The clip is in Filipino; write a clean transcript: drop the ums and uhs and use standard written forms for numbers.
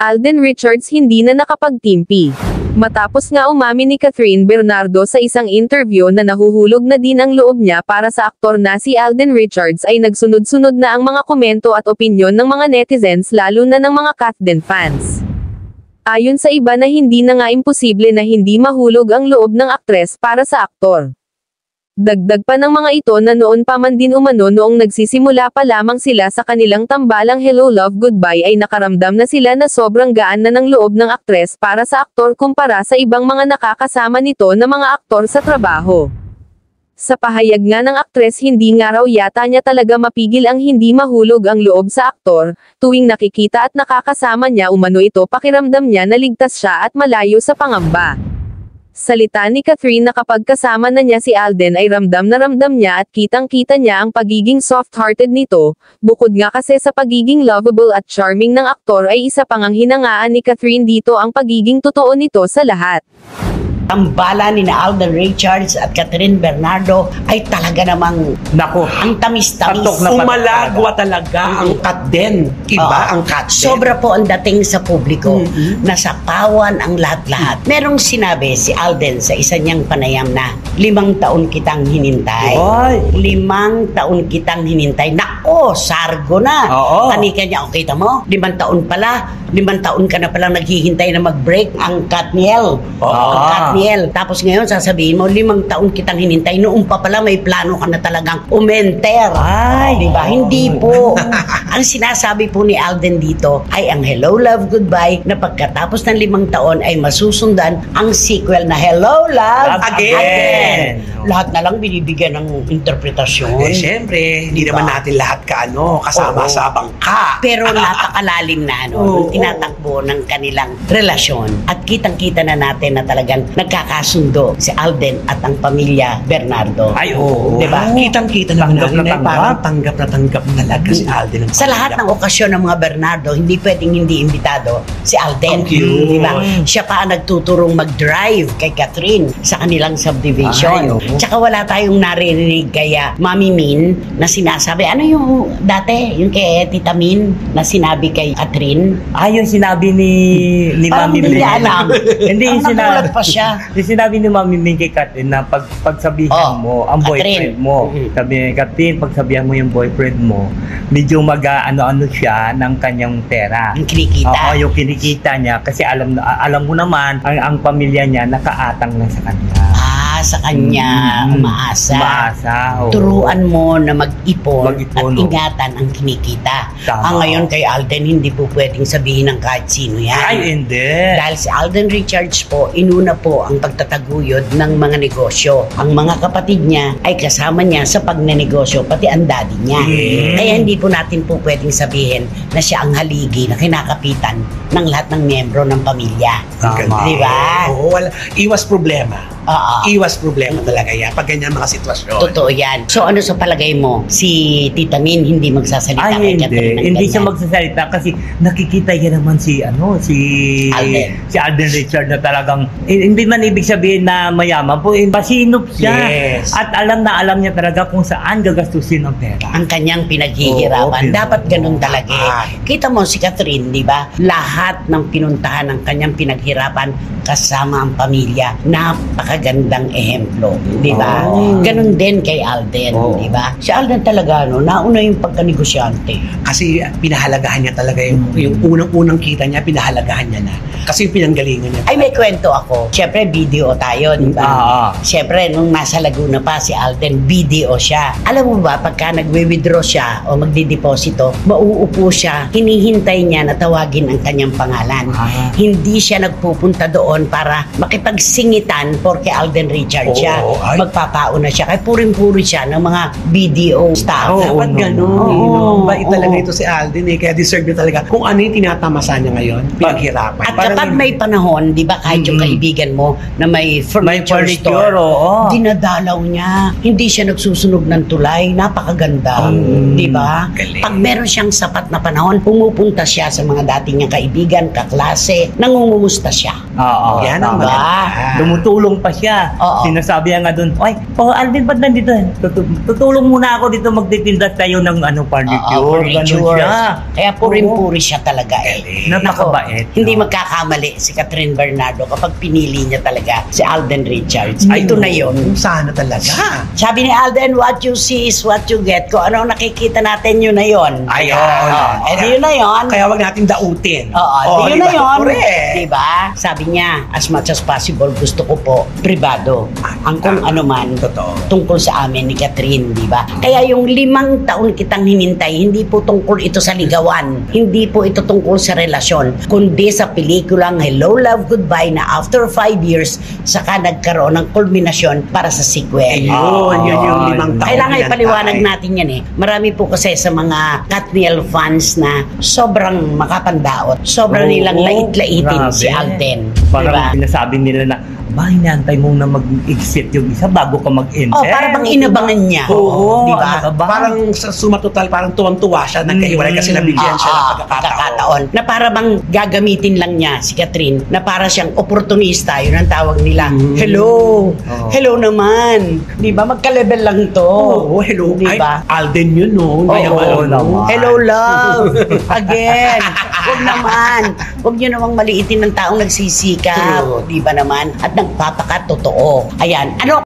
Alden Richards hindi na nakapagtimpi. Matapos nga umamin ni Catherine Bernardo sa isang interview na nahuhulog na din ang loob niya para sa aktor na si Alden Richards ay nagsunod-sunod na ang mga komento at opinyon ng mga netizens lalo na ng mga Kathden fans. Ayon sa iba na hindi na nga imposible na hindi mahulog ang loob ng aktres para sa aktor. Dagdag pa ng mga ito na noon pa man din umano noong nagsisimula pa lamang sila sa kanilang tambalang Hello Love Goodbye ay nakaramdam na sila na sobrang gaan na ng loob ng aktres para sa aktor kumpara sa ibang mga nakakasama nito na mga aktor sa trabaho. Sa pahayag nga ng aktres hindi nga raw yata niya talaga mapigil ang hindi mahulog ang loob sa aktor, tuwing nakikita at nakakasama niya umano ito pakiramdam niya na ligtas siya at malayo sa pangamba. Salita ni Catherine na kapag kasama na niya si Alden ay ramdam na ramdam niya at kitang-kita niya ang pagiging soft-hearted nito, bukod nga kasi sa pagiging lovable at charming ng aktor ay isa pang ang hinangaan ni Catherine dito ang pagiging totoo nito sa lahat. Ang bala ni na Alden Richards at Catherine Bernardo ay talaga namang Nako, ang tamis-tamis. umalagwa talaga ang Kathden. Iba ang Kathden. Sobra po ang dating sa publiko. Nasapawan ang lahat-lahat. Merong sinabi si Alden sa isa niyang panayam na 5 taon kitang hinintay. Ay. 5 taon kitang hinintay. Nako, sargo na. Oo. Kanika niya, okay mo? 5 taon pala. 5 taon ka na palang naghihintay na mag-break ang Katniel. Ang Katniel. Tapos ngayon sasabihin mo, 5 taon kitang hinintay. Noong pa pala may plano ka na talagang umenter. Ay. Diba? Hindi po. Ang sinasabi po ni Alden dito ay ang Hello Love Goodbye na pagkatapos ng 5 taon ay masusundan ang sequel na Hello Love Again. Lahat na lang binibigyan ng interpretasyon. Eh, syempre, hindi Diba? naman natin lahat kasama Oo. sa bangka. Pero napakalalim na nung tinatakbo ng kanilang relasyon. At kitang-kita na natin na talagang nagkakasundo si Alden at ang pamilya Bernardo. Ay, oo. Diba? Kitang-kita naman natin na parang tanggap talaga si Alden. Sa lahat ng okasyon ng mga Bernardo, hindi pwedeng hindi imbitado si Alden. Thank you. Diba? Siya pa ang nagtuturong mag-drive kay Catherine sa kanilang subdivision. Ay, oo. Tsaka wala tayong naririnig kaya Mami Min na sinasabi, ano yung dati, yung kay Tita Min na sinabi kay Catherine? Yung sinabi ni Parang Mami hindi Min. niya alam. Hindi yung Nagulat pa siya. Yung sinabi ni Mami Min kay Catherine na pagsabihan mo ang Catherine. boyfriend mo. Sabi ni Catherine, pagsabihan mo yung boyfriend mo, medyo mag-ano siya ng kanyang pera. Ang kinikita. Oo, yung kinikita niya kasi alam mo naman ang pamilya niya nakaatang na sa kanya. Sa kanya umaasa. Oo. Turuan mo na mag-ipon at Mag-ipon, ingatan ang kinikita. Tama. Ngayon kay Alden, hindi po pwedeng sabihin ng kahit sino yan. Ay, hindi. Dahil si Alden Richards po, inuna po ang pagtataguyod ng mga negosyo. Ang mga kapatid niya ay kasama niya sa pagnenegosyo, pati ang daddy niya. Kaya hindi po natin po pwedeng sabihin na siya ang haligi na kinakapitan ng lahat ng miyembro ng pamilya. Tama. Diba? Oo, iwas problema. Iwas problema talaga yan pag ganyan mga sitwasyon. Totoo yan. So ano sa palagay mo? Si Tita Min hindi magsasalita kay Catherine ng Hindi siya ganyan? magsasalita kasi nakikita niya naman si Alden Richard na talagang hindi man ibig sabihin na mayaman po, pasinop siya. Yes. At alam niya talaga kung saan gagastusin ang pera. Ang kanyang pinaghihirapan. Oo, Dapat ganun talaga. Dapat. Kita mo si Catherine, di ba? Lahat ng pinuntahan ng kanyang pinaghirapan kasama ang pamilya. Napakagandang ehemplo. Di ba? Ganun din kay Alden. Di ba? Si Alden talaga, nauna yung pagkanegosyante. Kasi pinahalagahan niya talaga yung unang-unang kita niya, pinahalagahan niya na. Kasi yung pinanggalingan niya. Ay, may kwento ako. Siyempre, video tayo, di ba? Siyempre, nung nasa Laguna pa si Alden, video siya. Alam mo ba, pagka nagwe-withdraw siya o magdideposito, mauupo siya, hinihintay niya na tawagin ang kanyang pangalan. Hindi siya nagpupunta doon para makipagsingitan porque Alden Richard siya. Magpapauna siya. Kaya puring-puri siya ng mga video staff. Dapat ganun. Bait talaga ito si Alden Kaya deserve niya talaga kung ano yung tinatamasa niya ngayon, pinaghirapan. At kapag may panahon, di ba, kahit yung kaibigan mo na may furniture store, dinadalaw niya. Hindi siya nagsusunog ng tulay. Napakaganda. Di ba? Pag meron siyang sapat na panahon, pumupunta siya sa mga dating niyang kaibigan, kaklase, nangungumusta siya. Yan ang Diba? maganda. Tumutulong pa lumabas siya. Oo. Sinasabi niya nga doon, ay, Alvin, ba't nandito? Tutulong muna ako dito magtitinda tayo ng furniture. Ganun siya. Kaya puring-puri siya talaga eh. Napakabait. Nako, hindi magkakamali si Catherine Bernardo kapag pinili niya talaga si Alden Richards. Ay, Ito na yun. Sana talaga. Sabi ni Alden, what you see is what you get. Kung ano nakikita natin, yun na yun. Ayun. Yun na yun. Kaya wag natin dautin. Oo, yun diba? na yun. Correct. Diba? Sabi niya, as much as possible, gusto ko po privado. Ang kung ano man, Totoo. tungkol sa amin ni Catherine, di ba? Kaya yung 5 taon kitang hinintay, hindi po tungkol ito sa ligawan. Hindi po ito tungkol sa relasyon. Kundi sa pelikulang Hello, Love, Goodbye na after 5 years, saka nagkaroon ng kulminasyon para sa sequel. Yun yung 5 taon. Kailangan hinantay. ipaliwanag natin yan eh. Marami po kasi sa mga Katniel fans na sobrang makapandaot. Sobrang nilang lait-laitin si Alden. Parang Diba? sinasabi nila na, inaantay mo na mag-exit yung isa bago ka mag-enter. Oh, para bang inabangan niya. Oo, Di ba? Parang sa sumatotal, parang tuwang-tuwa siya, nagkaiwalay kasi nabigyan siya ng pagkakataon. Na para bang gagamitin lang niya si Catherine, na para siyang oportunista, yun ang tawag nila. Hello! Hello naman! Di ba? Magka-level lang to. Oo, hello. Di ba? Ay, Alden yun, no? Oo naman. Hello, love! Again! Huwag naman. Huwag niyo namang maliitin ng taong nagsisikap. True. Di ba naman? At nagpapakatotoo. Ayan. Ano